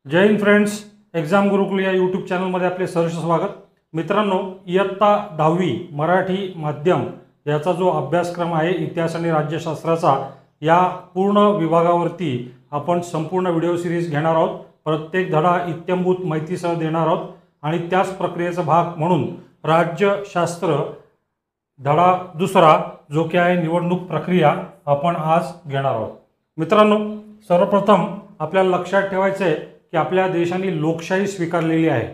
जय Hind friends, exam गुरुकुल या YouTube चॅनलमध्ये आपले सहर्ष स्वागत। मित्रांनो, इयत्ता 10वी मराठी माध्यम याचा जो अभ्यासक्रम आहे इतिहास आणि राज्यशास्त्राचा, या पूर्ण विभागावरती आपण संपूर्ण व्हिडिओ सिरीज घेणार आहोत। प्रत्येक धडा इत्थंभूत माहितीसह देणार आहोत आणि त्याच प्रक्रियेचा भाग म्हणून राज्यशास्त्र धडा दुसरा जो की आहे निवडणूक प्रक्रिया आपण आज घेणार आहोत। मित्रांनो, सर्वप्रथम आपल्याला लक्षात ठेवायचे आहे की आपल्या देशाने लोकशाही स्वीकारलेली आहे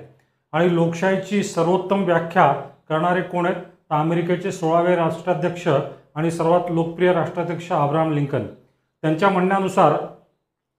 आणि लोकशाहीची सर्वोत्तम व्याख्या करणारे कोण आहेत? तर अमेरिकेचे 16वे राष्ट्राध्यक्ष आणि सर्वात लोकप्रिय राष्ट्राध्यक्ष अब्राहम लिंकन। त्यांच्या म्हणण्यानुसार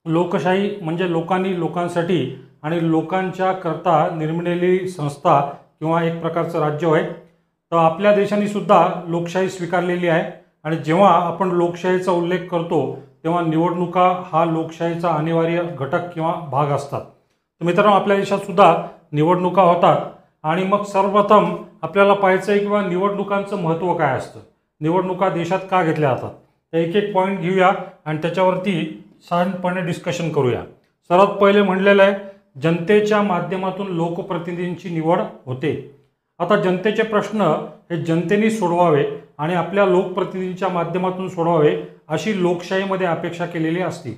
लोकशाही म्हणजे लोकांनी लोकांसाठी आणि लोकांच्या करता निर्मिलेली संस्था किंवा एक प्रकारचं राज्य आहे। तर आपल्या देशाने सुद्धा लोकशाही स्वीकारलेली आहे आणि जेव्हा आपण लोकशाहीचा उल्लेख करतो तेव्हा निवडणुका हा लोकशाहीचा अनिवार्य घटक किंवा भाग असतात। तर मित्रांनो, आपल्या देशात सुद्धा निवडणुका होतात आणि मग सर्वप्रथम आपल्याला पाहायचं आहे किंवा निवडणुकांचं महत्त्व काय असतं, निवडणुका देशात का घेतल्या जातात। तर एक एक पॉईंट घेऊया आणि त्याच्यावरती शांतपणे डिस्कशन करूया। सर्वात पहिले म्हणलेलं आहे जनतेच्या माध्यमातून लोकप्रतिनिधींची निवड होते। आता जनतेचे प्रश्न हे जनतेने सोडवावे आणि आपल्या लोकप्रतिनिधींच्या माध्यमातून सोडवावे अशी लोकशाहीमध्ये अपेक्षा केलेली असते।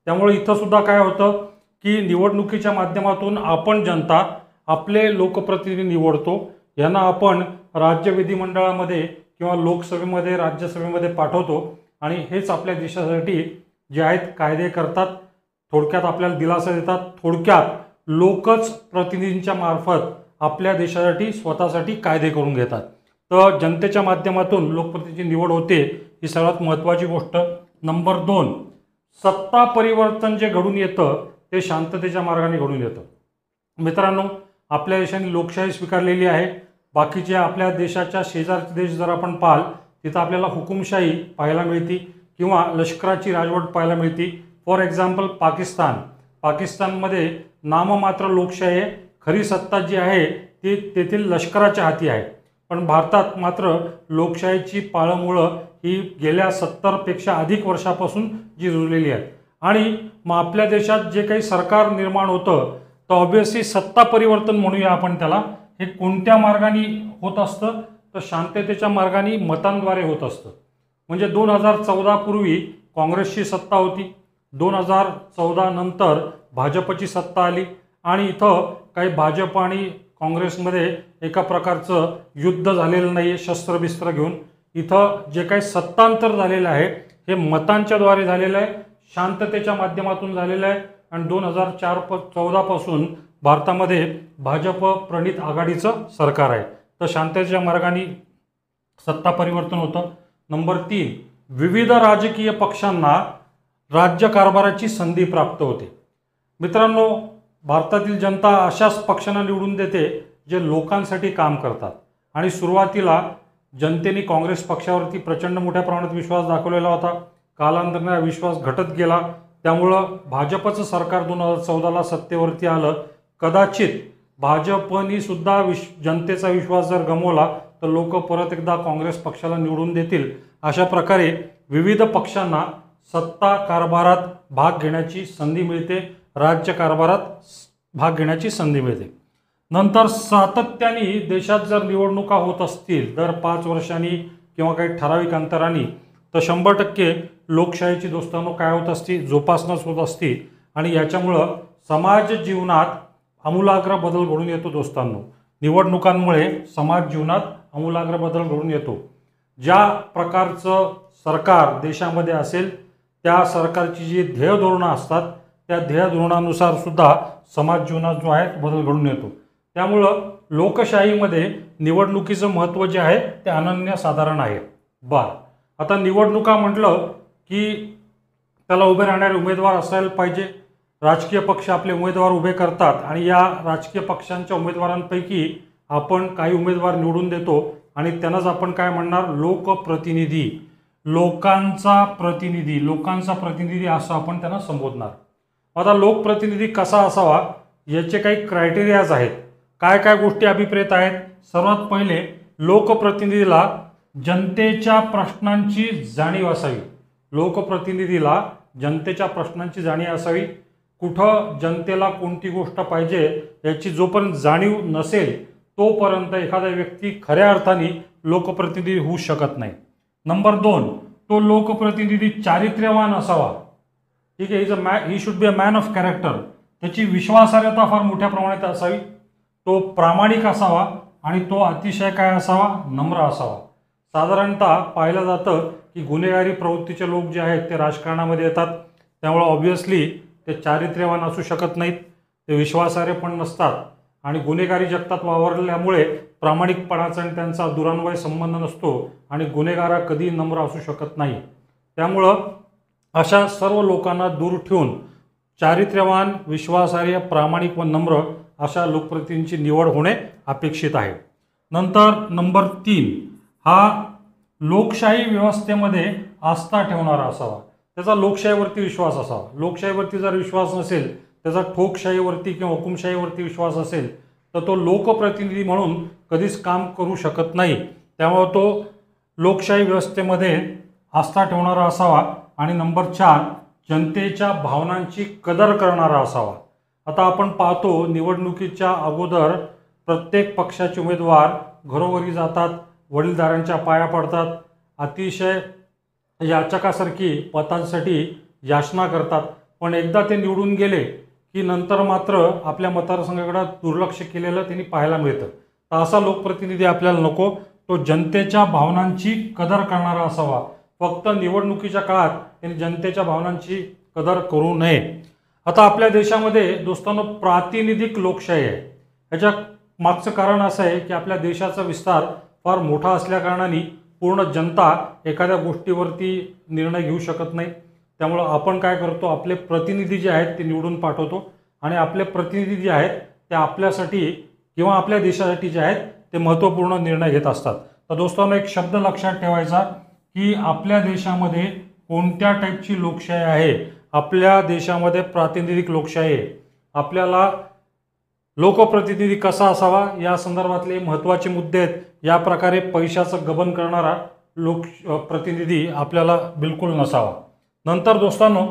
त्यामुळे इथं सुद्धा काय होतं की निवडणुकीच्या माध्यमातून आपण जनता आपले लोकप्रतिनिधी निवडतो, यांना आपण राज्य विधिमंडळामध्ये किंवा लोकसभेमध्ये राज्यसभेमध्ये पाठवतो आणि हेच आपल्या देशासाठी जे आहेत कायदे करतात, थोडक्यात आपल्याला दिलासा देतात। थोडक्यात लोकच प्रतिनिधींच्या मार्फत आपल्या देशासाठी स्वतःसाठी कायदे करून घेतात। तर जनतेच्या माध्यमातून लोकप्रतिनिधींची निवड होते ही सर्वात महत्त्वाची गोष्ट। नंबर 2, सत्ता परिवर्तन जे घडून येतं ते शांततेच्या मार्गाने घडून येतं। मित्रांनो, आपल्या देशाने लोकशाही स्वीकारलेली आहे। बाकीचे आपल्या देशाच्या शेजारचे देश जर आपण पाहाल तिथं आपल्याला हुकुमशाही पाहायला मिळते किंवा लष्कराची राजवट पाहायला मिळते। फॉर एक्झाम्पल पाकिस्तानमध्ये नाममात्र लोकशाही आहे, खरी सत्ता जी आहे ती तेथील लष्कराच्या हाती आहे। पण भारतात मात्र लोकशाहीची पाळंमुळं ही गेल्या 70पेक्षा अधिक वर्षापासून जी रुजलेली आहे। आणि मग आपल्या देशात जे काही सरकार निर्माण होतं तर ऑब्व्हियसली सत्ता परिवर्तन म्हणूया आपण त्याला, हे कोणत्या मार्गाने होत असतं तर शांततेच्या मार्गाने मतांद्वारे होत असतं। म्हणजे 2014 पूर्वी काँग्रेसची सत्ता होती, 2014 नंतर भाजपची सत्ता आली आणि इथं काही भाजप आणि काँग्रेसमध्ये एका प्रकारचं युद्ध झालेलं नाही आहे शस्त्रबिस्त्र घेऊन। इथं जे काही सत्तांतर झालेलं आहे हे मतांच्याद्वारे झालेलं आहे, शांततेच्या माध्यमातून झालेलं आहे आणि 2014 पासून भारतामध्ये भाजप प्रणित आघाडीचं सरकार आहे। तर शांततेच्या मार्गाने सत्ता परिवर्तन होतं। नंबर 3, विविध राजकीय पक्षांना राज्यकारभाराची संधी प्राप्त होते। मित्रांनो, भारतातील जनता अशाच पक्षांना निवडून देते जे लोकांसाठी काम करतात आणि सुरुवातीला जनतेने काँग्रेस पक्षावरती प्रचंड मोठ्या प्रमाणात विश्वास दाखवलेला होता। कालांतराने विश्वास घटत गेला, त्यामुळं भाजपचं सरकार 2014ला सत्तेवरती आलं। कदाचित भाजपनी सुद्धा जनतेचा विश्वास जर गमावला तर लोक परत एकदा काँग्रेस पक्षाला निवडून देतील। अशा प्रकारे विविध पक्षांना सत्ता कारभारात भाग घेण्याची संधी मिळते, राज्यकारभारात भाग घेण्याची संधी मिळते। नंतर सातत्याने देशात जर निवडणुका होत असतील दर 5 वर्षांनी किंवा काही ठराविक अंतराने तर 100% लोकशाहीची दोस्तांनो काय होत असते, जोपासनाच होत असते आणि याच्यामुळं समाज जीवनात आमूलाग्र बदल घडून येतो। दोस्तांनो, निवडणुकांमुळे समाज जीवनात आमूलाग्र बदल घडून येतो। ज्या प्रकारचं सरकार देशामध्ये असेल त्या सरकारची जी ध्येय धोरणं असतात त्या ध्येय धोरणानुसार सुद्धा समाज जीवनात जो आहे बदल घडून येतो। त्यामुळं लोकशाहीमध्ये निवडणुकीचं महत्त्व जे आहे ते अनन्यसाधारण आहे। आता निवडणुका म्हटलं की त्याला उभे राहणारे उमेदवार असायला पाहिजे। राजकीय पक्ष आपले उमेदवार उभे करतात आणि या राजकीय पक्षांच्या उमेदवारांपैकी आपण काही उमेदवार निवडून देतो आणि त्यांनाच आपण काय म्हणणार, लोकप्रतिनिधी, लोकांचा प्रतिनिधी असं आपण त्यांना संबोधणार। आता लोकप्रतिनिधी कसा असावा याचे काही क्रायटेरियाज आहेत, काय काय गोष्टी अभिप्रेत आहेत। सर्वात पहिले, लोकप्रतिनिधीला जनतेच्या प्रश्नांची जाणीव असावी। लोकप्रतिनिधीला जनतेच्या प्रश्नांची जाणीव असावी। कुठं जनतेला कोणती गोष्ट पाहिजे याची जोपर्यंत जाणीव नसेल तोपर्यंत एखादा व्यक्ती खऱ्या अर्थाने लोकप्रतिनिधी होऊ शकत नाही. नंबर 2, तो लोकप्रतिनिधी चारित्र्यवान असावा. ठीक आहे, he should be a man of character. त्याची विश्वासार्हता फार मोठ्या प्रमाणात असावी. तो प्रामाणिक असावा आणि तो अतिशय काय असावा, नम्र असावा. साधारणतः पाहिलं जातं की गुन्हेगारी प्रवृत्तीचे लोक जे आहेत ते राजकारणामध्ये येतात, त्यामुळे ऑब्व्हियसली ते चारित्र्यवान असू शकत नाहीत, ते विश्वासार्ह पण नसतात आणि गुन्हेगारी जगतात वावरल्यामुळे प्रामाणिकपणाचा आणि त्यांचा दुरान्वय संबंध नसतो आणि गुन्हेगार कधी नम्र असू शकत नाही. त्यामुळं अशा सर्व लोकांना दूर ठेवून चारित्र्यवान, विश्वासार्ह, प्रामाणिक व नम्र अशा लोकप्रतिनिधींची निवड होणे अपेक्षित आहे. नंतर नंबर 3, हा लोकशाही व्यवस्थेमध्ये आस्था ठेवणारा असावा. त्याचा लोकशाहीवरती विश्वास असावा. लोकशाहीवरती जर विश्वास नसेल, त्याचा ठोकशाहीवरती किंवा हुकुमशाहीवरती विश्वास असेल तर तो लोकप्रतिनिधी म्हणून कधीच काम करू शकत नाही. त्यामुळे तो लोकशाही व्यवस्थेमध्ये आस्था ठेवणारा असावा. आणि नंबर 4, जनतेच्या भावनांची कदर करणारा असावा. आता आपण पाहतो निवडणुकीच्या अगोदर प्रत्येक पक्षाचे उमेदवार घरोघरी जातात, वडीलधाऱ्यांच्या पाया पडतात, अतिशय याचकासारखी पदांसाठी याचना करतात, पण एकदा ते निवडून गेले की नंतर मात्र आपल्या मतदारसंघाकडे दुर्लक्ष केलेलं त्यांनी पाहायला मिळतं. तर असा लोकप्रतिनिधी आपल्याला नको. तो जनतेच्या भावनांची कदर करणारा असावा. फक्त निवडणुकीच्या काळात त्यांनी जनतेच्या भावनांची कदर करू नये. आता आपल्या देशामध्ये दोस्तांनो प्रातिनिधिक लोकशाही आहे. ह्याच्या मागचं कारण असं आहे की आपल्या देशाचा विस्तार फार मोठा असल्याकारणाने पूर्ण जनता एखाद्या गोष्टीवरती निर्णय घेऊ शकत नाही. त्यामुळं आपण काय करतो, आपले प्रतिनिधी जे आहेत ते निवडून पाठवतो आणि आपले प्रतिनिधी जे आहेत ते आपल्यासाठी किंवा आपल्या देशासाठी जे आहेत ते महत्त्वपूर्ण निर्णय घेत असतात. तर दोस्तांनो एक शब्द लक्षात ठेवायचा की आपल्या देशामध्ये कोणत्या टाईपची लोकशाही आहे. आपल्या देशामध्ये प्रातिनिधिक लोकशाही आहे. आपल्याला लोकप्रतिनिधी कसा असावा या संदर्भातले महत्त्वाचे मुद्दे आहेत. या प्रकारे पैशाचं गबन करणारा प्रतिनिधी आपल्याला बिलकुल नसावा. नंतर दोस्तांनो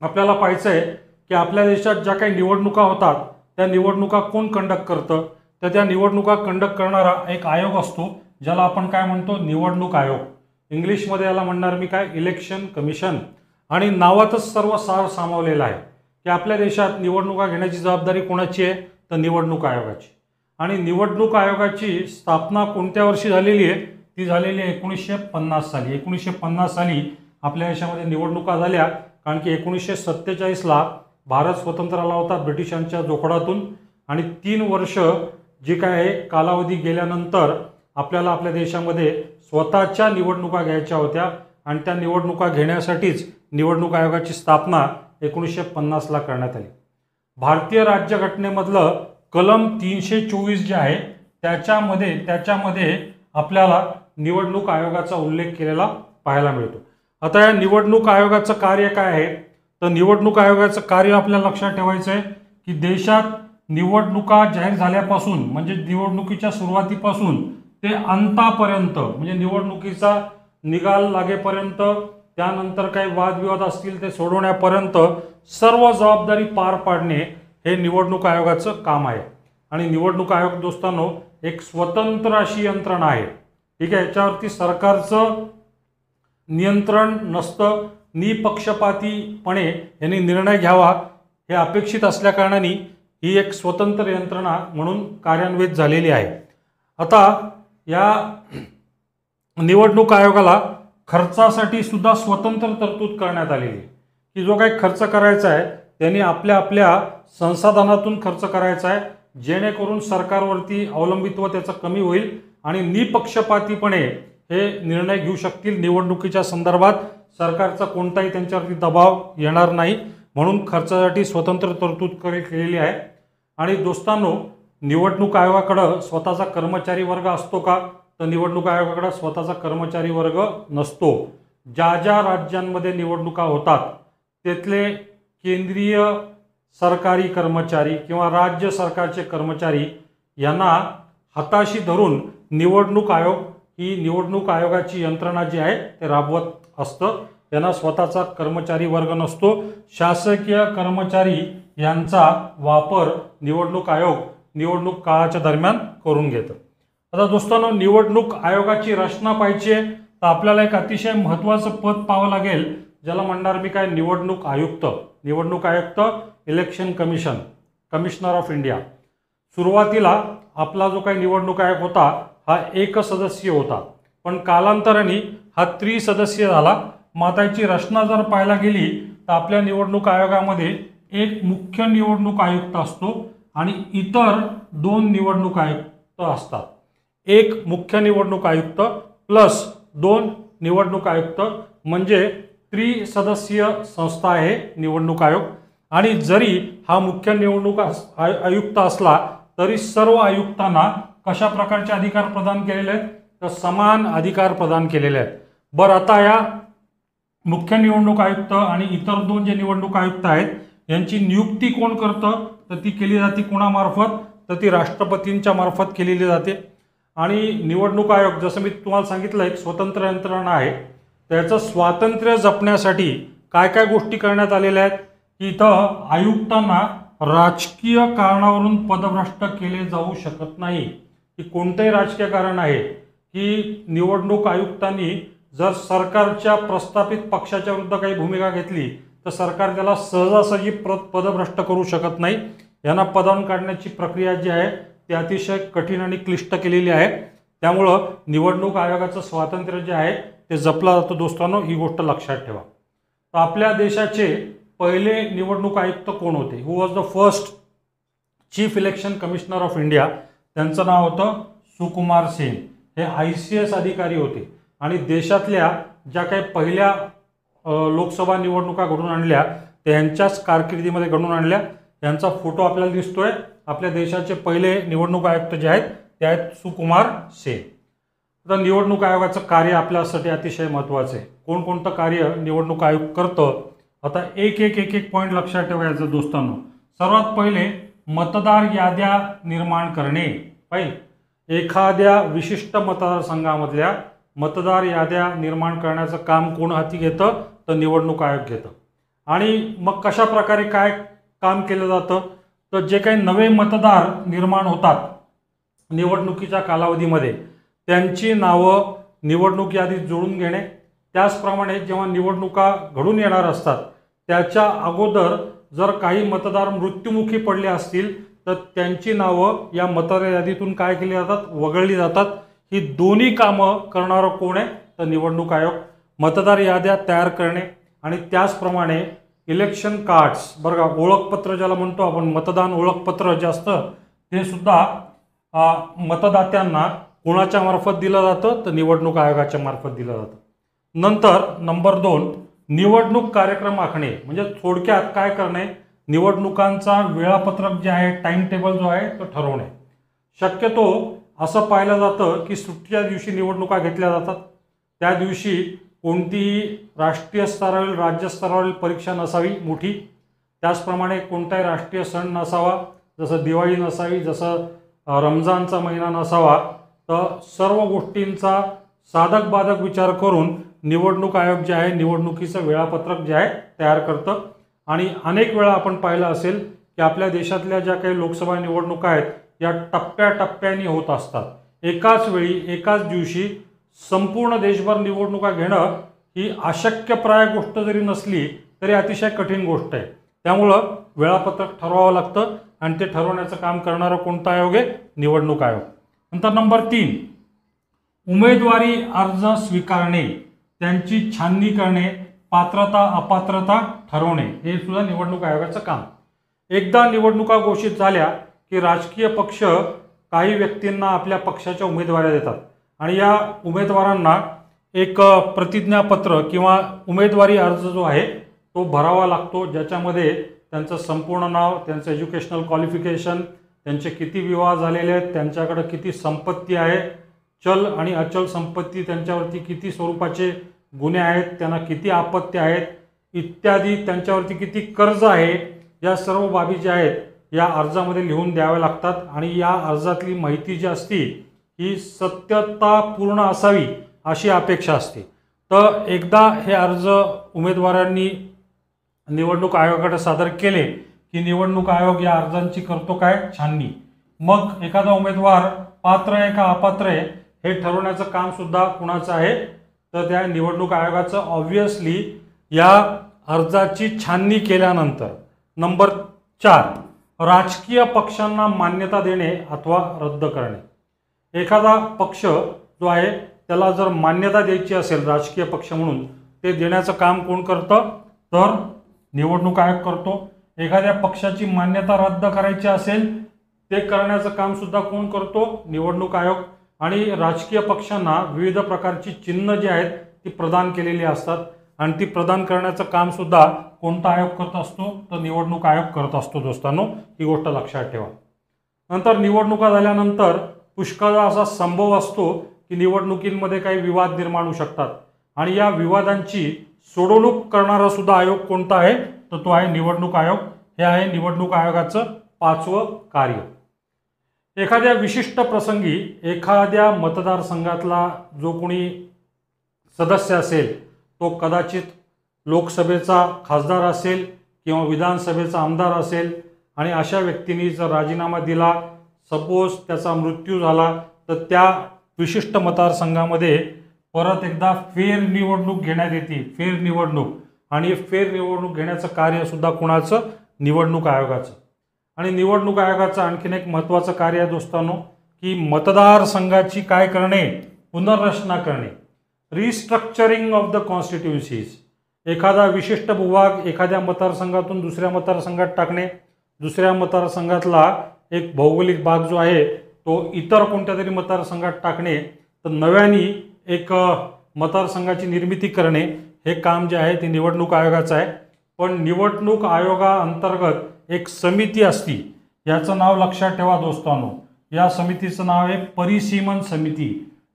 आपल्याला पाहायचं आहे की आपल्या देशात ज्या काही निवडणुका होतात त्या निवडणुका कोण कंडक्ट करतं, तर त्या निवडणुका कंडक्ट करणारा एक आयोग असतो ज्याला आपण काय म्हणतो, निवडणूक आयोग. इंग्लिशमध्ये याला म्हणणार मी काय, इलेक्शन कमिशन. आणि नावातच सर्व सार सामावलेलं आहे की आपल्या देशात निवडणुका घेण्याची जबाबदारी कोणाची आहे, तर निवडणूक आयोगाची. आणि निवडणूक आयोगाची स्थापना कोणत्या वर्षी झालेली आहे, ती झालेली आहे 1950 साली. 1950 साली आपल्या देशामध्ये निवडणुका झाल्या, कारण की 1947ला भारत स्वतंत्र आला होता ब्रिटिशांच्या जोखडातून. आणि 3 वर्ष जे काय आहे कालावधी गेल्यानंतर आपल्याला आपल्या देशामध्ये स्वतःच्या निवडणुका घ्यायच्या होत्या आणि त्या निवडणुका घेण्यासाठीच निवडणूक आयोगाची स्थापना 1950ला करण्यात आली. भारतीय राज्यघटनेमधलं कलम 324 जे आहे त्याच्यामध्ये आपल्याला निवडणूक आयोगाचा उल्लेख केलेला पाहायला मिळतो. आता या निवडणूक आयोगाचं कार्य काय आहे, तर निवडणूक आयोगाचं कार्य आपल्याला लक्षात ठेवायचं आहे की देशात निवडणुका जाहीर झाल्यापासून म्हणजे निवडणुकीच्या सुरुवातीपासून ते अंतापर्यंत म्हणजे निवडणुकीचा निकाल लागेपर्यंत, त्यानंतर काही वादविवाद असतील ते सोडवण्यापर्यंत सर्व जबाबदारी पार पाडणे हे निवडणूक आयोगाचं काम आहे. आणि निवडणूक आयोग दोस्तांनो एक स्वतंत्र अशी यंत्रणा आहे. ठीक आहे, याच्यावरती सरकारचं नियंत्रण नसतं. निपक्षपातीपणे यांनी निर्णय घ्यावा हे अपेक्षित असल्याकारणाने ही एक स्वतंत्र यंत्रणा म्हणून कार्यान्वित झालेली आहे. आता या निवडणूक आयोगाला खर्चासाठी सुद्धा स्वतंत्र तरतूद करण्यात आलेली आहे की जो काही खर्च करायचा आहे त्यांनी आपल्या आपल्या संसाधनातून खर्च करायचा आहे, जेणेकरून सरकारवरती अवलंबित्व त्याचं कमी होईल आणि निपक्षपातीपणे हे निर्णय घेऊ शकतील. निवडणुकीच्या संदर्भात सरकारचा कोणताही त्यांच्यावरती दबाव येणार नाही, म्हणून खर्चासाठी स्वतंत्र तरतूद केलेली आहे. आणि दोस्तांनो निवडणूक आयोगाकडं स्वतःचा कर्मचारी वर्ग असतो का, तर निवडणूक आयोगाकडे स्वतःचा कर्मचारी वर्ग नसतो. ज्या ज्या राज्यांमध्ये निवडणुका होतात तिथले केंद्रीय सरकारी कर्मचारी किंवा राज्य सरकारचे कर्मचारी यांना हाताशी धरून निवडणूक आयोग ही निवडणूक आयोगाची यंत्रणा जी आहे ते राबवत असतं. त्यांना स्वतःचा कर्मचारी वर्ग नसतो. शासकीय कर्मचारी यांचा वापर निवडणूक आयोग निवडणूक काळाच्या दरम्यान करून घेतं. आता दोस्तांनो, निवडणूक आयोगाची रचना पाहिजे तर आपल्याला एक अतिशय महत्त्वाचं पद पाहावं लागेल, ज्याला म्हणणार मी काय, निवडणूक आयुक्त. निवडणूक आयुक्त, election commission, commissioner of India. सुरुवातीला आपला जो काही निवडणूक आयोग होता हा एक सदस्यीय होता, पण कालांतराने हा त्रिसदस्यीय झाला. माताची रचना जर पाहायला गेली तर आपल्या निवडणूक आयोगामध्ये एक मुख्य निवडणूक आयुक्त असतो आणि इतर 2 निवडणूक आयुक्त असतात. एक मुख्य निवडणूक आयुक्त प्लस 2 निवडणूक आयुक्त म्हणजे त्रिसदस्यीय संस्था आहे निवडणूक आयोग. आणि जरी हा मुख्य निवडणूक आयुक्त असला तरी सर्व आयुक्तांना कशा प्रकारचे अधिकार प्रदान केलेले आहेत, तर समान अधिकार प्रदान केलेले आहेत. बरं, आता या मुख्य निवडणूक आयुक्त आणि इतर 2 जे निवडणूक आयुक्त आहेत यांची नियुक्ती कोण करतं, तर ती केली जाते कोणामार्फत, तर ती राष्ट्रपतींच्या मार्फत केलेली जाते. आणि निवडणूक आयोग जसं मी तुम्हाला सांगितलं एक स्वतंत्र यंत्रणा आहे. त्याचं स्वातंत्र्य जपण्यासाठी काय काय गोष्टी करण्यात आलेल्या आहेत की इथं आयुक्तांना राजकीय कारणावरून पदभ्रष्ट केले जाऊ शकत नाही. की कोणतंही राजकीय कारण आहे की निवडणूक आयुक्तांनी जर सरकारच्या प्रस्थापित पक्षाच्या विरुद्ध काही भूमिका घेतली तर सरकार त्याला सहजासहजी पदभ्रष्ट करू शकत नाही. यांना पदावरून काढण्याची प्रक्रिया जी आहे ती अतिशय कठीण आणि क्लिष्ट केलेली आहे. त्यामुळं निवडणूक आयोगाचं स्वातंत्र्य जे आहे ते जपलं जातं. दोस्तांनो, ही गोष्ट लक्षात ठेवा. तर आपल्या देशाचे पहिले निवडणूक आयुक्त कोण होते, who was the first chief election commissioner of India, त्यांचं नाव होतं सुकुमार सेन. हे ICS अधिकारी होते आणि देशातल्या ज्या काही पहिल्या लोकसभा निवडणुका घडून आणल्या त्यांच्याच कारकिर्दीमध्ये घडून आणल्या. यांचा फोटो आपल्याला दिसतोय. आपल्या देशाचे पहिले निवडणूक आयुक्त जे आहेत ते आहेत सुकुमार सेन. तर निवडणूक आयोगाचं कार्य आपल्यासाठी अतिशय महत्त्वाचं आहे. कोणकोणतं कार्य निवडणूक आयोग करतं, आता एक पॉईंट लक्षात ठेवायचं दोस्तांनो. सर्वात पहिले मतदार याद्या निर्माण करणे. एखाद्या विशिष्ट मतदारसंघामधल्या मतदार याद्या निर्माण करण्याचं काम कोण हाती घेतं, तर निवडणूक आयोग घेतं. आणि मग कशा प्रकारे काय काम केलं जातं, तर जे काही नवे मतदार निर्माण होतात निवडणुकीच्या कालावधीमध्ये त्यांची नावं निवडणूक यादीत जोडून घेणे. त्याचप्रमाणे जेव्हा निवडणुका घडून येणार असतात त्याच्या अगोदर जर काही मतदार मृत्युमुखी पडले असतील तर त्यांची नावं या मतदार यादीतून काय केली जातात, वगळली जातात. ही दोन्ही कामं करणारं कोण आहे, तर निवडणूक आयोग. मतदार याद्या तयार करणे आणि त्याचप्रमाणे इलेक्शन कार्ड्स, बरं का, ओळखपत्र ज्याला म्हणतो आपण, मतदान ओळखपत्र जे असतं ते सुद्धा मतदात्यांना कोणाच्या मार्फत दिलं जातं, तर निवडणूक आयोगाच्या मार्फत दिलं जातं. नंतर नंबर 2 निवडणूक कार्यक्रम आखणे. म्हणजे थोडक्यात काय करणे, निवडणुकांचा वेळापत्रक जे आहे, टाइम टेबल जो आहे तो ठरवणे. शक्यतो असं पाहिलं जातं की सुट्टीच्या दिवशी निवडणुका घेतल्या जातात. त्या दिवशी कोणतीही राष्ट्रीय स्तरावरील राज्य स्तरावरील परीक्षा नसावी मोठी. त्याचप्रमाणे कोणताही राष्ट्रीय सण नसावा, जसं दिवाळी नसावी, जसं रमजानचा महिना नसावा. तर सर्व गोष्टींचा साधक बाधक विचार करून निवडणूक आयोग जे आहे निवडणुकीचं वेळापत्रक जे आहे तयार करतं. आणि अनेक वेळा आपण पाहिलं असेल की आपल्या देशातल्या ज्या काही लोकसभा निवडणुका आहेत या टप्प्याटप्प्याने होत असतात. एकाच वेळी एकाच दिवशी संपूर्ण देशभर निवडणुका घेणं ही अशक्यप्राय गोष्ट जरी नसली तरी अतिशय कठीण गोष्ट आहे. त्यामुळं वेळापत्रक ठरवावं लागतं आणि ते ठरवण्याचं काम करणारा कोणता आयोग आहे, निवडणूक आयोग. नंतर नंबर 3 उमेदवारी अर्ज स्वीकारणे, त्यांची छाननी करणे, पात्रता अपात्रता ठरवणे, हे सुद्धा निवडणूक आयोगाचं काम. एकदा निवडणुका घोषित झाल्या की राजकीय पक्ष काही व्यक्तींना आपल्या पक्षाच्या उमेदवाऱ्या देतात आणि या उमेदवारांना एक प्रतिज्ञापत्र किंवा उमेदवारी अर्ज जो आहे तो भरावा लागतो, ज्याच्यामध्ये त्यांचं संपूर्ण नाव, त्यांचं एज्युकेशनल क्वालिफिकेशन, त्यांचे किती विवाह झालेले आहेत, त्यांच्याकडे किती संपत्ती आहे, चल आणि अचल संपत्ती, त्यांच्यावरती किती स्वरूपाचे गुन्हे आहेत, त्यांना किती आपत्ती आहेत इत्यादी, त्यांच्यावरती किती कर्ज आहे, या सर्व बाबी ज्या आहेत या अर्जामध्ये लिहून द्याव्या लागतात. आणि या अर्जातली माहिती जी असती ही सत्यतापूर्ण असावी अशी अपेक्षा असते. तर एकदा हे अर्ज उमेदवारांनी निवडणूक आयोगाकडे सादर केले की निवडणूक आयोग या अर्जांची करतो काय, छाननी. मग एखादा उमेदवार पात्र आहे का अपात्र आहे हे ठरवण्याचं काम सुद्धा कुणाचं आहे, तर त्या निवडणूक आयोगाचं. ऑब्व्हियसली या अर्जाची छाननी केल्यानंतर नंबर 4, राजकीय पक्षांना मान्यता देणे अथवा रद्द करणे. एखादा पक्ष जो आहे त्याला जर मान्यता द्यायची असेल राजकीय पक्ष म्हणून, ते देण्याचं काम कोण करतं, तर निवडणूक आयोग करतो. एखाद्या पक्षाची मान्यता रद्द करायची असेल ते करण्याचं काम सुद्धा कोण करतो, निवडणूक आयोग. आणि राजकीय पक्षांना विविध प्रकारची चिन्ह जी आहेत ती प्रदान केलेली असतात आणि ती प्रदान करण्याचं काम सुद्धा कोणता आयोग करत असतो, तर निवडणूक आयोग करत असतो. दोस्तांनो, ही गोष्ट लक्षात ठेवा. नंतर निवडणुका झाल्यानंतर पुष्कळ असा संभव असतो की निवडणुकीमध्ये काही विवाद निर्माण होऊ शकतात आणि या विवादांची सोडवणूक करणारा सुद्धा आयोग कोणता आहे, तर तो आहे निवडणूक आयोग. हे आहे निवडणूक आयोगाचं 5वं कार्य. एखाद्या विशिष्ट प्रसंगी एखाद्या मतदारसंघातला जो कोणी सदस्य असेल तो कदाचित लोकसभेचा खासदार असेल किंवा विधानसभेचा आमदार असेल आणि अशा व्यक्तींनी जर राजीनामा दिला, सपोज त्याचा मृत्यू झाला, तर त्या विशिष्ट मतदारसंघामध्ये परत एकदा फेरनिवडणूक घेण्यात येते. फेरनिवडणूक. आणि फेरनिवडणूक घेण्याचं कार्य सुद्धा कुणाचं, निवडणूक आयोगाचं. आणि निवडणूक आयोगाचं आणखीन एक महत्त्वाचं कार्य आहे दोस्तांनो, की मतदारसंघाची काय करणे, पुनर्रचना करणे. Restructuring of the कॉन्स्टिट्युन्सीज. एखादा विशिष्ट भूभाग एखाद्या मतदारसंघातून दुसऱ्या मतदारसंघात टाकणे, दुसऱ्या मतदारसंघातला एक भौगोलिक भाग जो आहे तो इतर कोणत्या तरी मतदारसंघात टाकणे, तर नव्याने एक मतदारसंघाची निर्मिती करणे, हे काम जे आहे ते निवडणूक आयोगाचं आहे. पण निवडणूक आयोगाअंतर्गत एक समिती असती, याचं नाव लक्षात ठेवा दोस्तांनो. या समितीचं नाव आहे परिसीमन समिती.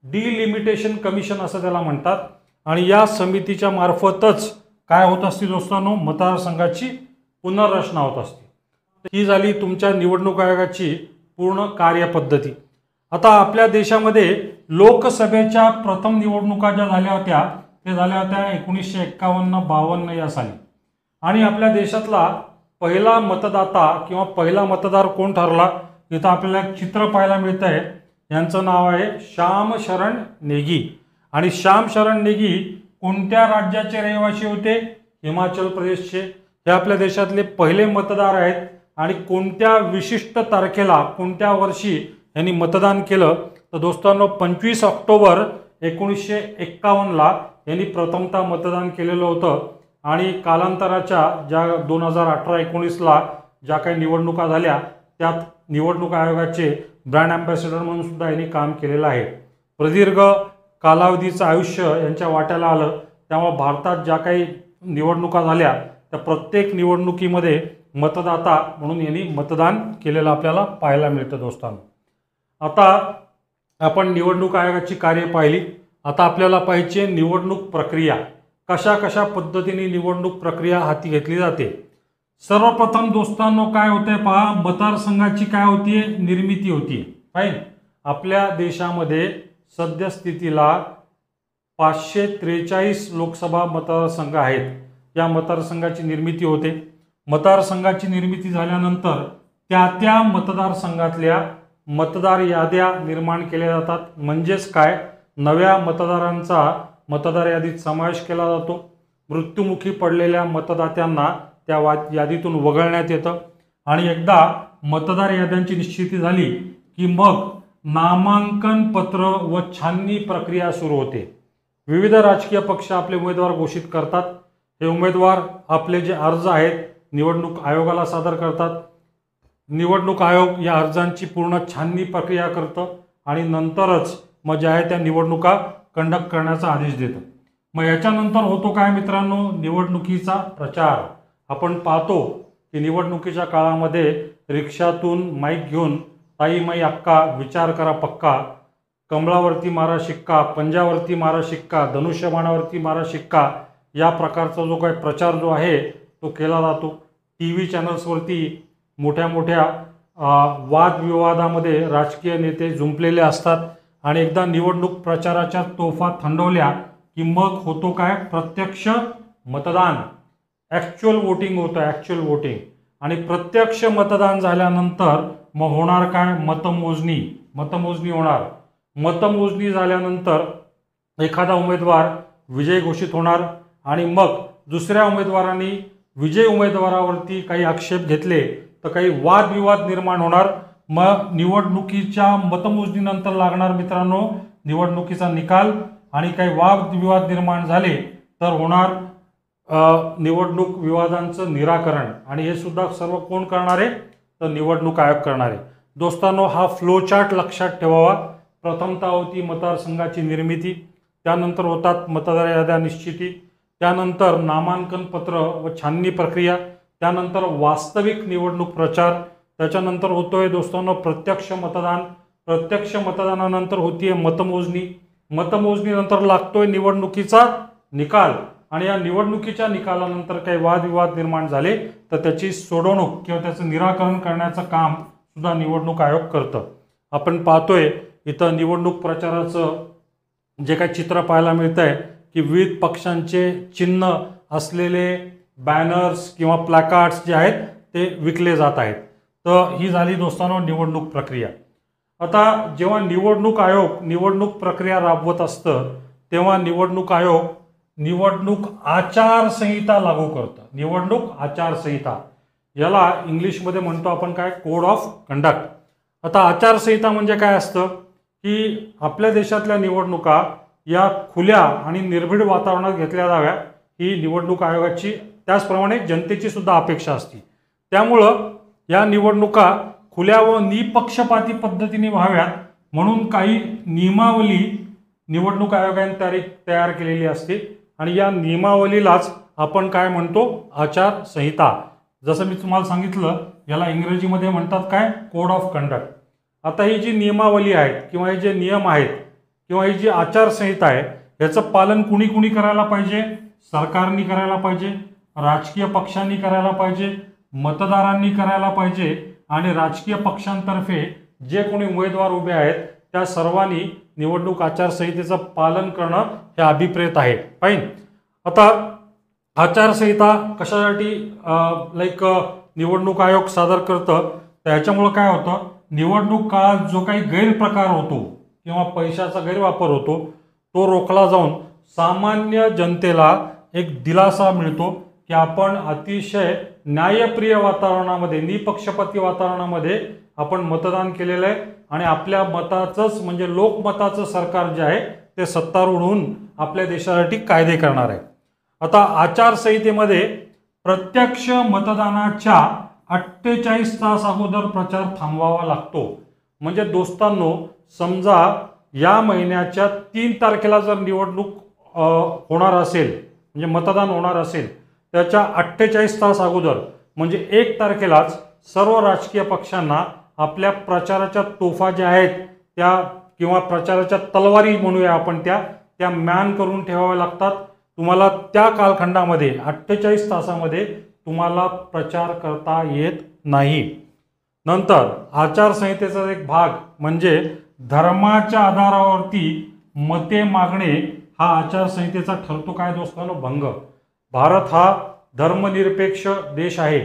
डिलिमिटेशन कमिशन असं त्याला म्हणतात. आणि या समितीच्या मार्फतच काय होत असते दोस्तांनो, मतदारसंघाची पुनर्रचना होत असते. ही झाली तुमच्या निवडणूक आयोगाची पूर्ण कार्यपद्धती. आता आपल्या देशामध्ये लोकसभेच्या प्रथम निवडणुका ज्या झाल्या होत्या ते झाल्या होत्या 1951-52 या साली. आणि आपल्या देशातला पहिला मतदाता किंवा पहिला मतदार कोण ठरला, इथं आपल्याला एक चित्र पाहायला मिळतं आहे. यांचं नाव आहे श्यामशरण नेगी. आणि श्यामशरण नेगी कोणत्या राज्याचे रहिवासी होते, हिमाचल प्रदेशचे. हे आपल्या देशातले पहिले मतदार आहेत. आणि कोणत्या विशिष्ट तारखेला कोणत्या वर्षी यांनी मतदान केलं, तर दोस्तांनो 25 ऑक्टोबर 1951ला यांनी प्रथमतः मतदान केलेलं होतं. आणि कालांतराच्या ज्या 2018-19ला ज्या काही निवडणुका झाल्या त्यात निवडणूक आयोगाचे ब्रँड अँबॅसेडर म्हणून सुद्धा यांनी काम केलेलं आहे. प्रदीर्घ कालावधीचं आयुष्य यांच्या वाट्याला आलं. त्यामुळे भारतात ज्या काही निवडणुका झाल्या त्या प्रत्येक निवडणुकीमध्ये मतदाता म्हणून यांनी मतदान केलेलं आपल्याला पाहायला मिळतं दोस्तांनो. आता आपण निवडणूक आयोगाची कार्य पाहिली. आता आपल्याला पाहिजे निवडणूक प्रक्रिया. कशा कशा पद्धतीने निवडणूक प्रक्रिया हाती घेतली जाते. सर्वप्रथम दोस्तांनो काय होतंय पहा, मतदारसंघाची काय होतीये, निर्मिती होतीये. फाईन. आपल्या देशामध्ये सद्यस्थितीला 543 लोकसभा मतदारसंघ आहेत. या मतदारसंघाची निर्मिती होते. मतदारसंघाची निर्मिती झाल्यानंतर त्या मतदारसंघातल्या मतदार याद्या निर्माण केल्या जातात. म्हणजेच काय, नव्या मतदारांचा मतदार यादीत समावेश केला जातो. मृत्युमुखी पडलेल्या मतदात्यांना त्या यादीतून वगळण्यात येतं. आणि एकदा मतदार याद्यांची निश्चिती झाली की मग नामांकन पत्र व छाननी प्रक्रिया सुरू होते. विविध राजकीय पक्ष आपले उमेदवार घोषित करतात. हे उमेदवार आपले जे अर्ज आहेत निवडणूक आयोगाला सादर करतात. निवडणूक आयोग या अर्जांची पूर्ण छाननी प्रक्रिया करतं आणि नंतरच मग ज्या आहे त्या निवडणुका कंडक्ट करण्याचा आदेश देतं. मग याच्यानंतर होतो काय मित्रांनो, निवडणुकीचा प्रचार. आपण पाहतो की निवडणुकीच्या काळामध्ये रिक्षातून माईक घेऊन ताई माई अक्का, विचार करा पक्का, कमळावरती मारा शिक्का, पंजावरती मारा शिक्का, धनुष्यबाणावरती मारा शिक्का, या प्रकारचा जो काही प्रचार जो आहे तो केला जातो. TV चॅनल्सवरती मोठ्या मोठ्या वादविवादामध्ये राजकीय नेते जुंपलेले असतात. आणि एकदा निवडणूक प्रचाराच्या तोफा थंडवल्या की मग होतो काय, प्रत्यक्ष मतदान ॲक्च्युअल वोटिंग होतं, ॲक्च्युअल वोटिंग. आणि प्रत्यक्ष मतदान झाल्यानंतर मग होणार काय, मतमोजणी. मतमोजणी होणार. मतमोजणी झाल्यानंतर एखादा उमेदवार विजय घोषित होणार आणि मग दुसऱ्या उमेदवारांनी विजयी उमेदवारावरती काही आक्षेप घेतले तर काही वादविवाद निर्माण होणार. मग निवडणुकीच्या मतमोजणीनंतर लागणार मित्रांनो निवडणुकीचा निकाल. आणि काही वादविवाद निर्माण झाले तर होणार निवडणूक विवादांचं निराकरण. आणि हे सुद्धा सर्व कोण करणार आहे, तर निवडणूक आयोग करणार आहे. दोस्तांनो, हा फ्लो चार्ट लक्षात ठेवावा. प्रथमतः होती मतदारसंघाची निर्मिती, त्यानंतर होतात मतदार याद्या निश्चिती, त्यानंतर नामांकन पत्र व छाननी प्रक्रिया, त्यानंतर वास्तविक निवडणूक प्रचार, त्याच्यानंतर होतोय दोस्तांनो प्रत्यक्ष मतदान. प्रत्यक्ष मतदानानंतर होतीये मतमोजणी. मतमोजणीनंतर लागतोय निवडणुकीचा निकाल. आणि या निवडणुकीच्या निकालानंतर काही वादविवाद निर्माण झाले तर त्याची सोडवणूक किंवा त्याचं निराकरण करण्याचं काम सुद्धा निवडणूक आयोग करतं. आपण पाहतोय इथं निवडणूक प्रचाराचं जे काही चित्र पाहायला मिळतं आहे की विविध पक्षांचे चिन्ह असलेले बॅनर्स किंवा प्लॅकार्ड्स जे आहेत ते विकले जात आहेत. तर ही झाली दोस्तांनो निवडणूक प्रक्रिया. आता जेव्हा निवडणूक आयोग निवडणूक प्रक्रिया राबवत असतं तेव्हा निवडणूक आयोग निवडणूक आचारसंहिता लागू करतं. निवडणूक आचारसंहिता, याला इंग्लिशमध्ये म्हणतो आपण काय, कोड ऑफ कंडक्ट. आता आचारसंहिता म्हणजे काय असतं की आपल्या देशातल्या निवडणुका या खुल्या आणि निर्भीड वातावरणात घेतल्या जाव्या ही निवडणूक आयोगाची, त्याचप्रमाणे जनतेची सुद्धा अपेक्षा असते. त्यामुळं या निवडणुका खुल्या व निपक्षपाती पद्धतीने व्हाव्यात म्हणून काही नियमावली निवडणूक आयोगाने तयार केलेली असते. आणि या नियमावलीलाच आपण काय म्हणतो, आचारसंहिता. जसं मी तुम्हाला सांगितलं याला इंग्रजीमध्ये म्हणतात काय, कोड ऑफ कंडक्ट. आता ही जी नियमावली आहेत किंवा हे जे नियम आहेत किंवा ही जी आचारसंहिता आहे याचं पालन कुणी कुणी करायला पाहिजे, सरकारने करायला पाहिजे, राजकीय पक्षांनी करायला पाहिजे, मतदारांनी करायला पाहिजे आणि राजकीय पक्षांतर्फे जे कोणी उमेदवार उभे आहेत त्या सर्वांनी निवडणूक आचारसंहितेचं पालन करणं हे अभिप्रेत आहे. फाईन. आता आचारसंहिता कशासाठी निवडणूक आयोग सादर करतं, तर ह्याच्यामुळं काय होतं, निवडणूक काळात जो काही गैरप्रकार होतो किंवा पैशाचा गैरवापर होतो तो रोखला जाऊन सामान्य जनतेला एक दिलासा मिळतो की आपण अतिशय न्यायप्रिय वातावरणामध्ये निपक्षपाती वातावरणामध्ये आपण मतदान केलेलं आहे आणि आपल्या मताचंच म्हणजे लोकमताचं सरकार जे आहे ते सत्तारूढ होऊन आपल्या देशासाठी कायदे करणार आहे. आता आचारसंहितेमध्ये प्रत्यक्ष मतदानाच्या 48 तास अगोदर प्रचार थांबवावा लागतो. म्हणजे दोस्तांनो, समजा या महिन्याच्या 3 तारखेला जर निवडणूक होणार असेल म्हणजे मतदान होणार असेल त्याच्या 48 तास अगोदर म्हणजे 1 तारखेलाच सर्व राजकीय पक्षांना आपल्या प्रचाराच्या तोफा ज्या आहेत त्या किंवा प्रचाराच्या तलवारी म्हणूया आपण त्या मॅन करून ठेवाव्या लागतात. तुम्हाला त्या कालखंडामध्ये 48 तासामध्ये तुम्हाला प्रचार करता येत नाही. नंतर आचारसंहितेचा एक भाग म्हणजे धर्माच्या आधारावरती मते मागणे हा आचारसंहितेचा ठरतो काय दोस्तांनो, भंग. भारत हा धर्मनिरपेक्ष देश आहे.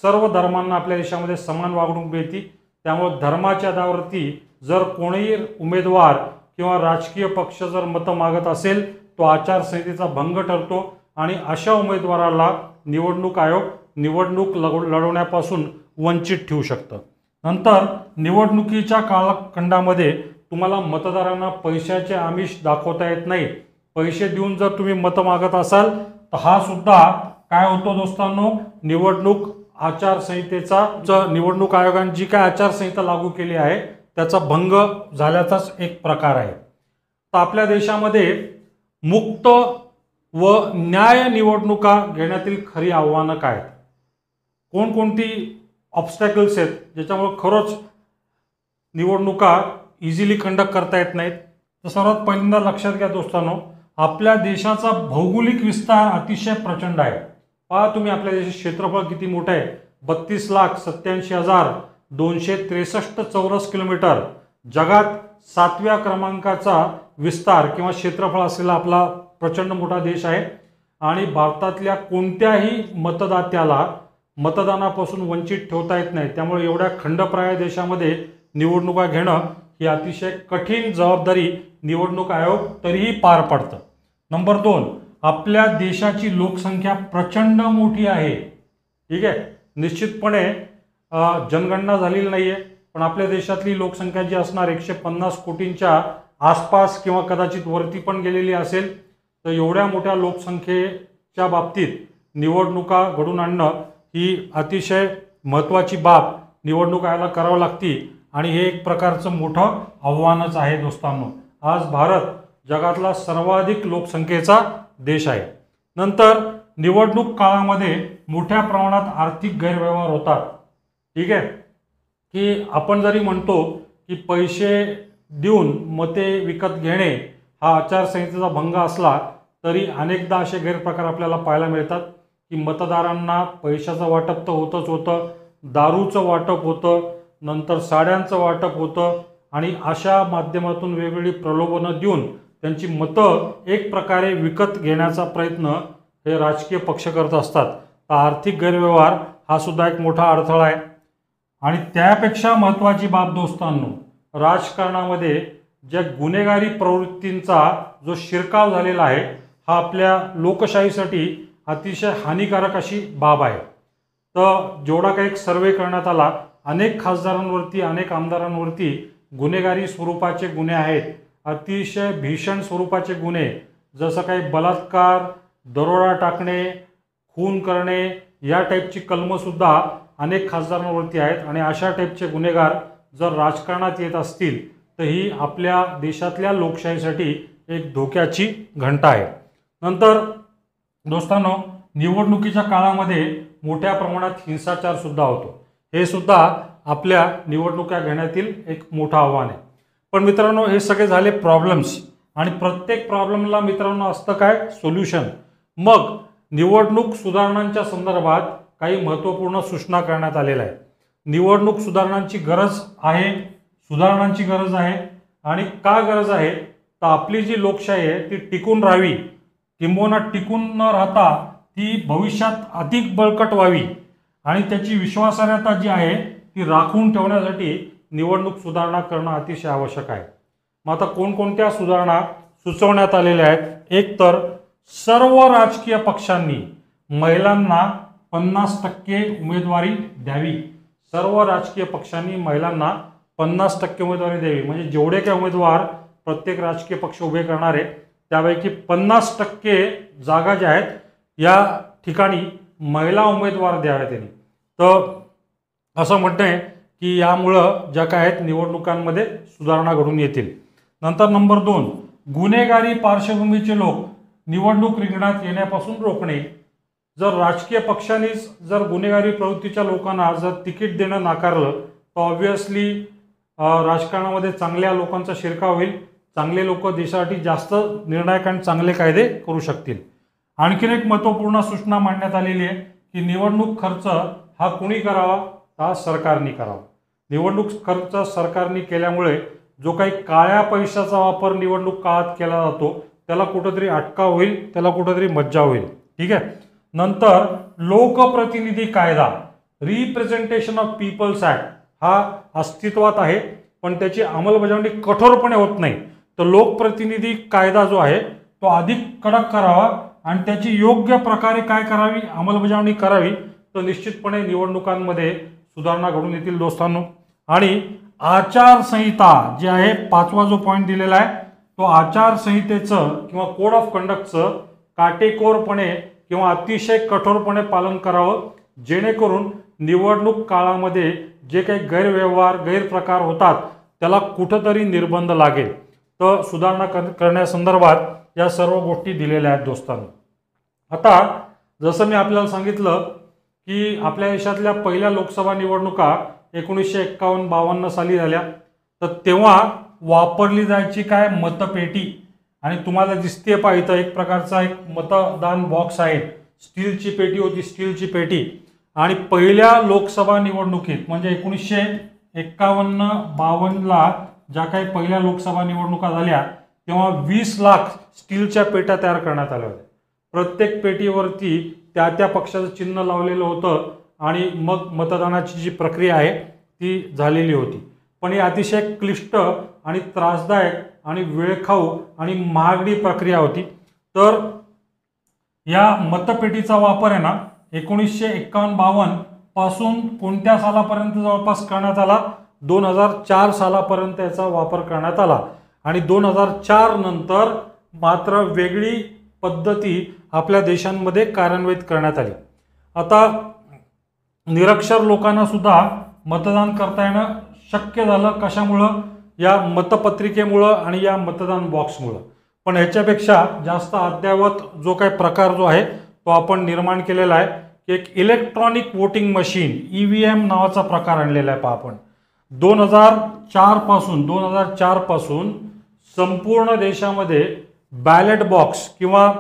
सर्व धर्मांना आपल्या देशामध्ये समान वागणूक मिळते. त्यामुळे धर्माच्या आधारावरती जर कोणीही उमेदवार किंवा राजकीय पक्ष जर मतं मागत असेल तो आचारसंहितेचा भंग ठरतो आणि अशा उमेदवाराला निवडणूक आयोग निवडणूक लढवण्यापासून वंचित ठेवू शकतं. नंतर निवडणुकीच्या कालखंडामध्ये तुम्हाला मतदारांना पैशाचे आमिष दाखवता येत नाही. पैसे देऊन जर तुम्ही मतं मागत असाल तर हा सुद्धा काय होतो दोस्तांनो, निवडणूक आचारसंहितेचा निवडणूक आयोगाने जी काय आचारसंहिता लागू केली आहे त्याचा भंग झाल्याचाच एक प्रकार आहे. तर आपल्या देशामध्ये मुक्त व न्याय निवडणुका घेण्यातील खरी आव्हानं काय आहेत, कोणकोणती ऑब्स्टॅकल्स आहेत ज्याच्यामुळे खरंच निवडणुका इझिली कंडक्ट करता येत नाहीत. तर सर्वात पहिल्यांदा लक्षात घ्या दोस्तांनो, आपल्या देशाचा भौगोलिक विस्तार अतिशय प्रचंड आहे. पहा तुम्ही आपल्या देशाचे क्षेत्रफळ किती मोठं आहे, 32,87,263 चौरस किलोमीटर. जगात 7व्या क्रमांकाचा विस्तार किंवा क्षेत्रफळ असलेला आपला प्रचंड मोठा देश आहे. आणि भारतातल्या कोणत्याही मतदात्याला मतदानापासून वंचित ठेवता येत नाही। त्यामुळे एवढ्या खंडप्राय देशामध्ये निवडणुका घेणं ही अतिशय कठीण जबाबदारी निवडणूक आयोग तरीही पार पाडतं। नंबर 2, आपल्या देशाची लोकसंख्या प्रचंड मोठी आहे। ठीक आहे, निश्चितपणे जनगणना झालेली नाहीये, पण आपल्या देशातली लोकसंख्या जी असणार 150 कोटींच्या आसपास किंवा कदाचित वरती पण गेलेली असेल। तर एवढ्या मोठ्या लोकसंख्येच्या बाबतीत निवडणुका घडून आणणं ही अतिशय महत्त्वाची बाब निवडणूक आयोगाला करावं लागते आणि हे एक प्रकारचं मोठं आव्हानच आहे दोस्तांनो। आज भारत जगातला सर्वाधिक लोकसंख्येचा देश आहे। नंतर निवडणूक काळामध्ये मोठ्या प्रमाणात आर्थिक गैरव्यवहार होतात। ठीक आहे, की आपण जरी म्हणतो की पैसे देऊन मते विकत घेणे हा आचारसंहितेचा भंग असला तरी अनेकदा असे गैरप्रकार आपल्याला पाहायला मिळतात की मतदारांना पैशाचं वाटप तर होतच होतं, दारूचं वाटप होतं, नंतर साड्यांचं वाटप होतं आणि अशा माध्यमातून वेगवेगळी प्रलोभनं देऊन त्यांची मतं एक प्रकारे विकत घेण्याचा प्रयत्न हे राजकीय पक्ष करत असतात। तर आर्थिक गैरव्यवहार हा सुद्धा एक मोठा अडथळा आहे। आणि त्यापेक्षा महत्त्वाची बाब दोस्तांनो, राजकारणामध्ये ज्या गुन्हेगारी प्रवृत्तींचा जो शिरकाव झालेला आहे हा आपल्या लोकशाहीसाठी अतिशय हानिकारक अशी बाब आहे। तर जेवढा काही सर्वे करण्यात आला, अनेक खासदारांवरती अनेक आमदारांवरती गुन्हेगारी स्वरूपाचे गुन्हे आहेत, अतिशय भीषण स्वरूपाचे गुन्हे, जसं काही बलात्कार, दरोडा टाकणे, खून करणे या टाईपची कलमंसुद्धा अनेक खासदारांवरती आहेत। आणि अशा टाईपचे गुन्हेगार जर राजकारणात येत असतील तर ही आपल्या देशातल्या लोकशाहीसाठी एक धोक्याची घंटा आहे। नंतर दोस्तांनो, निवडणुकीच्या काळामध्ये मोठ्या प्रमाणात हिंसाचार सुद्धा होतो, हे सुद्धा आपल्या निवडणुका घेण्यातील एक मोठं आव्हान आहे। पण मित्रांनो, हे सगळे झाले प्रॉब्लेम्स आणि प्रत्येक प्रॉब्लेमला मित्रांनो असतं काय सोल्युशन। मग निवडणूक सुधारणांच्या संदर्भात काही महत्त्वपूर्ण सूचना करण्यात आलेल्या आहेत। निवडणूक सुधारणांची गरज आहे, सुधारणांची गरज आहे। आणि का गरज आहे तर आपली जी लोकशाही आहे ती टिकून राहावी, किंबहुना टिकून न राहता ती भविष्यात अधिक बळकट व्हावी आणि त्याची विश्वासार्हता जी आहे ती राखून ठेवण्यासाठी निवडणूक सुधारणा करणं अतिशय आवश्यक आहे। मग आता कोणकोणत्या सुधारणा सुचवण्यात आलेल्या आहेत? एक तर सर्व राजकीय पक्षांनी महिलांना 50% उमेदवारी द्यावी। सर्व राजकीय पक्षांनी महिलांना 50% उमेदवारी द्यावी, म्हणजे जेवढे काही उमेदवार प्रत्येक राजकीय पक्ष उभे करणार आहे त्यापैकी 50% जागा ज्या आहेत या ठिकाणी महिला उमेदवार द्यावे त्यांनी। तर असं म्हणणं आहे की यामुळं ज्या काय आहेत निवडणुकांमध्ये सुधारणा घडून येतील। नंतर नंबर 2, गुन्हेगारी पार्श्वभूमीचे लोक निवडणूक रिंगणात येण्यापासून रोखणे। जर राजकीय पक्षांनीच जर गुन्हेगारी प्रवृत्तीच्या लोकांना जर तिकीट देणं नाकारलं तर ऑब्व्हियसली राजकारणामध्ये चांगल्या लोकांचा शिरकाव होईल, चांगले लोक देशासाठी जास्त निर्णायक आणि चांगले कायदे करू शकतील। आणखीन एक महत्त्वपूर्ण सूचना मांडण्यात आलेली आहे की निवडणूक खर्च हा कुणी करावा तर सरकारने करावा। निवडणूक खर्च सरकारने केल्यामुळे जो काही काळ्या पैशाचा वापर निवडणूक काळात केला जातो त्याला कुठेतरी अटकाव होईल, त्याला कुठेतरी मज्जा होईल। ठीक आहे। नंतर लोकप्रतिनिधी कायदा, रिप्रेझेंटेशन ऑफ पीपल्स ॲक्ट हा अस्तित्वात आहे पण त्याची अंमलबजावणी कठोरपणे होत नाही। तर लोकप्रतिनिधी कायदा जो आहे तो अधिक कडक करावा आणि त्याची योग्य प्रकारे काय करावी अंमलबजावणी करावी, तर निश्चितपणे निवडणुकांमध्ये सुधारणा घडून येतील दोस्तांनो। आणि आचारसंहिता जी आहे 5वा जो पॉईंट दिलेला आहे तो आचारसंहितेचं किंवा कोड ऑफ कंडक्टचं काटेकोरपणे किंवा अतिशय कठोरपणे पालन करावं, जेणेकरून निवडणूक काळामध्ये जे काही गैरव्यवहार गैरप्रकार होतात त्याला कुठंतरी निर्बंध लागेल। तर सुधारणा करण्यासंदर्भात या सर्व गोष्टी दिलेल्या आहेत दोस्तांनो। आता जसं मी आपल्याला सांगितलं की आपल्या देशातल्या पहिल्या लोकसभा निवडणुका 1951-52 साली झाल्या, तर तेव्हा वापरली जायची काय मतपेटी, आणि तुम्हाला दिसते पहा इथं एक प्रकारचा एक मतदान बॉक्स आहे, स्टीलची पेटी होती, स्टीलची पेटी। आणि पहिल्या लोकसभा निवडणुकीत म्हणजे 1951-52ला ज्या काही पहिल्या लोकसभा निवडणुका झाल्या तेव्हा 20 लाख स्टीलच्या पेट्या तयार करण्यात आल्या होत्या। प्रत्येक पेटीवरती त्या त्या पक्षाचं चिन्ह लावलेलं होतं आणि मग मतदानाची जी प्रक्रिया आहे ती झालेली होती. पण ही अतिशय क्लिष्ट आणि त्रासदायक आणि वेळखाऊ आणि महागडी प्रक्रिया होती. तर या मतपेटीचा वापर आहे ना 1951-52 पासून कोणत्या सालापर्यंत जवळपास करण्यात आला, 2004 सालापर्यंत याचा वापर करण्यात आला आणि 2004 नंतर मात्र वेगळी पद्धती आपल्या देशांमध्ये कार्यान्वित करण्यात आली. आता निरक्षर लोकांना सुद्धा मतदान करता येणं शक्य झालं. कशामुळं? या मतपत्रिकेमुळं आणि या मतदान बॉक्समुळं. पण ह्याच्यापेक्षा जास्त अद्ययावत जो काही प्रकार जो आहे तो आपण निर्माण केलेला आहे की एक इलेक्ट्रॉनिक वोटिंग मशीन EVM नावाचा प्रकार आणलेला आहे. पहा आपण 2004 पासून संपूर्ण देशामध्ये बॅलेट बॉक्स किंवा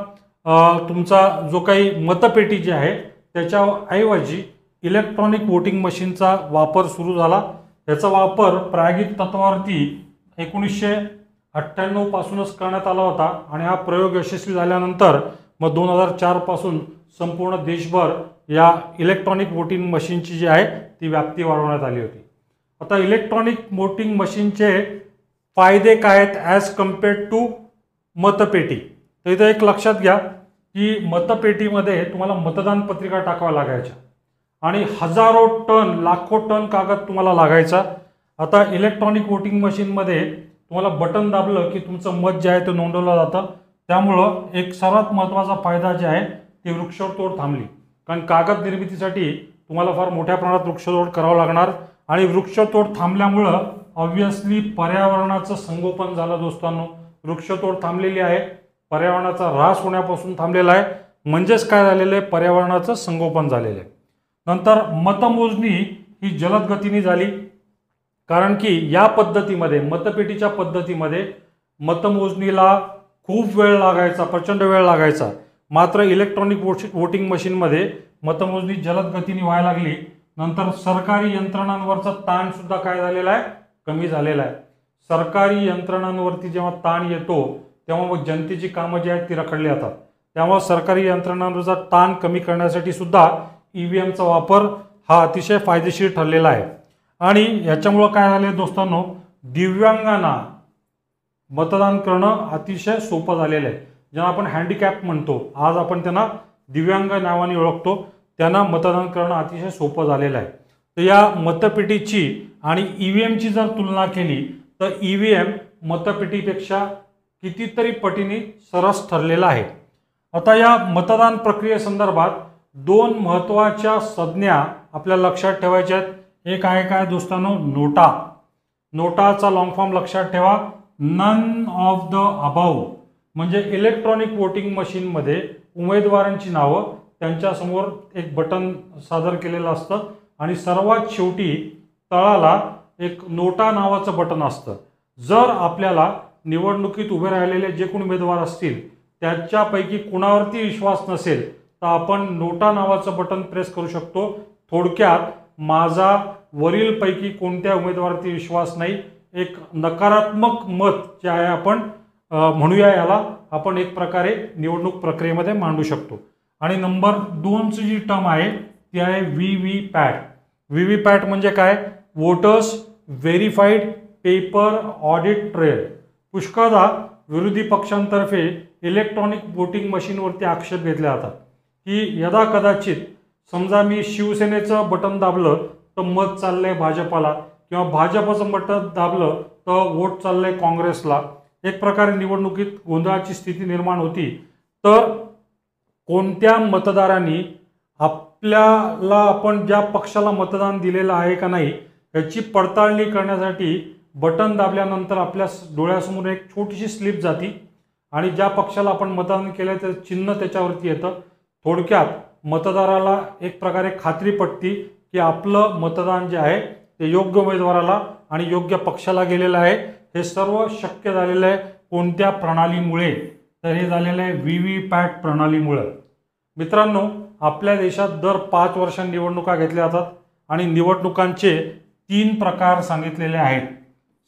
तुमचा जो काही मतपेटी जी आहे त्याच्याऐवजी इलेक्ट्रॉनिक वोटिंग मशीनचा वापर सुरू झाला. याचा वापर प्रायोगिक तत्वावरती 1998 पासूनच करण्यात आला होता आणि हा प्रयोग यशस्वी झाल्यानंतर मग 2004 पासून संपूर्ण देशभर या इलेक्ट्रॉनिक वोटिंग मशीनची जी आहे ती व्याप्ती वाढवण्यात आली होती. आता इलेक्ट्रॉनिक वोटिंग मशीनचे फायदे काय आहेत ॲज कम्पेअर्ड टू मतपेटी? तर इथं एक लक्षात घ्या की मतपेटीमध्ये तुम्हाला मतदान पत्रिका टाकाव्या लागायच्या आणि हजारो टन लाखो टन कागद तुम्हाला लागायचा. आता इलेक्ट्रॉनिक वोटिंग मशीनमध्ये तुम्हाला बटन दाबलं की तुमचं मत जे आहे ते नोंदवलं जातं. त्यामुळं एक सर्वात महत्त्वाचा फायदा जे आहे ते वृक्षतोड थांबली. कारण कागद निर्मितीसाठी तुम्हाला फार मोठ्या प्रमाणात वृक्षतोड करावं लागणार आणि वृक्षतोड थांबल्यामुळं ऑब्व्हियसली पर्यावरणाचं संगोपन झालं. दोस्तांनो, वृक्षतोड थांबलेली आहे, पर्यावरणाचा ऱ्हास होण्यापासून थांबलेला आहे, म्हणजेच काय झालेलं आहे, पर्यावरणाचं संगोपन झालेलं आहे. नंतर मतमोजणी ही जलद गतीने झाली. कारण की या पद्धतीमध्ये मतपेटीच्या पद्धतीमध्ये मतमोजणीला खूप वेळ लागायचा, प्रचंड वेळ लागायचा. मात्र इलेक्ट्रॉनिक वोटिंग मशीनमध्ये मतमोजणी जलद गतीने व्हायला लागली. नंतर सरकारी यंत्रणांवरचा ताण सुद्धा काय झालेला आहे, कमी झालेला आहे. सरकारी यंत्रणांवरती जेव्हा ताण येतो तेव्हा मग जनतेची कामं जी आहेत ती रखडली जातात. त्यामुळे सरकारी यंत्रणांवरचा ताण कमी करण्यासाठी सुद्धा EVMचा वापर हा अतिशय फायदेशीर ठरलेला आहे. आणि याच्यामुळं काय झाले दोस्तांनो, दिव्यांगांना मतदान करणं अतिशय सोपं झालेलं आहे. ज्यांना आपण हँडिकॅप म्हणतो, आज आपण त्यांना दिव्यांग नावाने ओळखतो, त्यांना मतदान करणं अतिशय सोपं झालेलं आहे. तर या मतपेटीची आणि EVMची जर तुलना केली तर EVM मतपेटीपेक्षा कितीतरी पटीने सरस ठरलेला आहे. आता या मतदान प्रक्रियेसंदर्भात दोन महत्त्वाच्या संज्ञा आपल्याला लक्षात ठेवायच्या आहेत. एक आहे काय दोस्तांनो, नोटा. नोटाचा लॉंग फॉर्म लक्षात ठेवा, नन ऑफ द अबाव. म्हणजे इलेक्ट्रॉनिक वोटिंग मशीनमध्ये उमेदवारांची नावं त्यांच्यासमोर एक बटन सादर केलेलं असतं आणि सर्वात शेवटी तळाला एक नोटा नावाचं बटन असतं. जर आपल्याला निवडणुकीत उभे राहिलेले जे कोणी उमेदवार असतील त्याच्यापैकी कुणावरती विश्वास नसेल तर आपण नोटा नावाचं बटन प्रेस करू शकतो. थोडक्यात माझा वरीलपैकी कोणत्या उमेदवारावरती विश्वास नाही, एक नकारात्मक मत जे आहे आपण म्हणूया, याला आपण एक प्रकारे निवडणूक प्रक्रियेमध्ये मांडू शकतो. आणि नंबर 2ची जी टर्म आहे ती आहे VVPAT. VVPAT म्हणजे काय, voters verified paper audit trail. पुष्कळदा विरोधी पक्षांतर्फे इलेक्ट्रॉनिक वोटिंग मशीनवरती आक्षेप घेतले जातात की यदा कदाचित समजा मी शिवसेनेचं बटन दाबलं तर मत चाललंय भाजपाला किंवा भाजपाचं बटन दाबलं तर वोट चाललंय काँग्रेसला. एक प्रकारे निवडणुकीत गोंधळाची स्थिती निर्माण होती. तर कोणत्या मतदारांनी आपल्याला आपण ज्या पक्षाला मतदान दिलेलं आहे का नाही याची पडताळणी करण्यासाठी बटन दाबल्यानंतर आपल्या डोळ्यासमोर एक छोटीशी स्लिप जाती आणि ज्या पक्षाला आपण मतदान केलं ते चिन्ह त्याच्यावरती येतं. थोडक्यात मतदाराला एक प्रकारे खात्री पटती की आपलं मतदान जे आहे ते योग्य उमेदवाराला आणि योग्य पक्षाला गेलेलं आहे. हे सर्व शक्य झालेलं आहे कोणत्या प्रणालीमुळे, तर हे झालेलं आहे VVPAT प्रणालीमुळे. मित्रांनो, आपल्या देशात दर 5 वर्षांनी निवडणुका घेतल्या जातात आणि निवडणुकांचे 3 प्रकार सांगितलेले आहेत.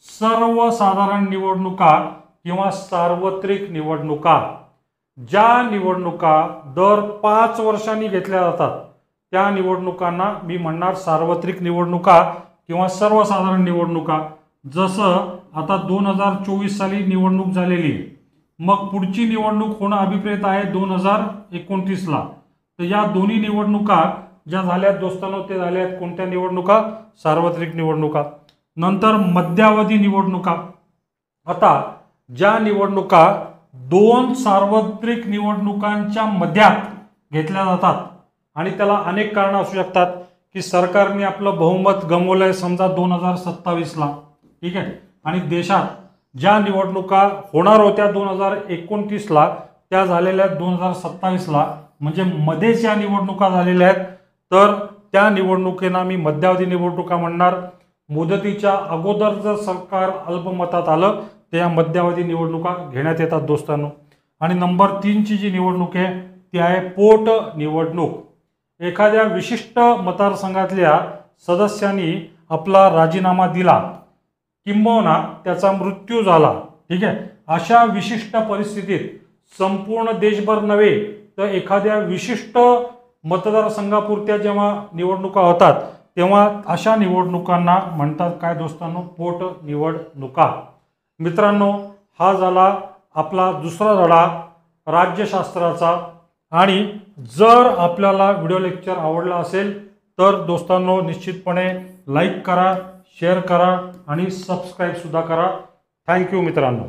सर्वसाधारण निवडणुका किंवा सार्वत्रिक निवडणुका. ज्या निवडणुका दर 5 वर्षांनी घेतल्या जातात त्या निवडणुकांना मी म्हणणार सार्वत्रिक निवडणुका किंवा सर्वसाधारण निवडणुका. जसं आता 2024 साली निवडणूक झालेली आहे, मग पुढची निवडणूक होणं अभिप्रेत आहे 2029ला. तर या दोन्ही निवडणुका ज्या झाल्यात दोस्तांनो, ते झाल्यात कोणत्या निवडणुका? सार्वत्रिक निवडणुका. नंतर मध्यावधी निवडणुका. आता ज्या निवडणुका 2 सार्वत्रिक निवडणुकांच्या मध्यात घेतल्या जातात आणि त्याला अनेक कारण असू शकतात की सरकारने आपलं बहुमत गमावलंय समजा 2027ला, ठीक आहे, आणि देशात ज्या निवडणुका होणार होत्या 2029ला त्या झालेल्या आहेत 2027ला, म्हणजे मध्येच या निवडणुका झालेल्या आहेत. तर त्या निवडणुकींना मी मध्यावधी निवडणुका म्हणणार. मुदतीच्या अगोदर जर सरकार अल्पमतात आलं तर या मध्यावधी निवडणुका घेण्यात येतात दोस्तांनो. आणि नंबर 3ची जी निवडणूक आहे ती आहे पोट निवडणूक. एखाद्या विशिष्ट मतदारसंघातल्या सदस्यांनी आपला राजीनामा दिला किंबहुना त्याचा मृत्यू झाला, ठीक आहे, अशा विशिष्ट परिस्थितीत संपूर्ण देशभर नव्हे तर एखाद्या विशिष्ट मतदारसंघापुरत्या जेव्हा निवडणुका होतात तेव्हा अशा निवडणुकांना म्हणतात काय दोस्तांनो? पोट निवडणुका. मित्रांनो, हा झाला आपला दुसरा धडा राज्यशास्त्राचा. आणि जर आपल्याला व्हिडिओ लेक्चर आवडला असेल तर दोस्तांनो निश्चितपणे लाईक करा, शेअर करा आणि सबस्क्राईब सुद्धा करा. थँक्यू मित्रांनो.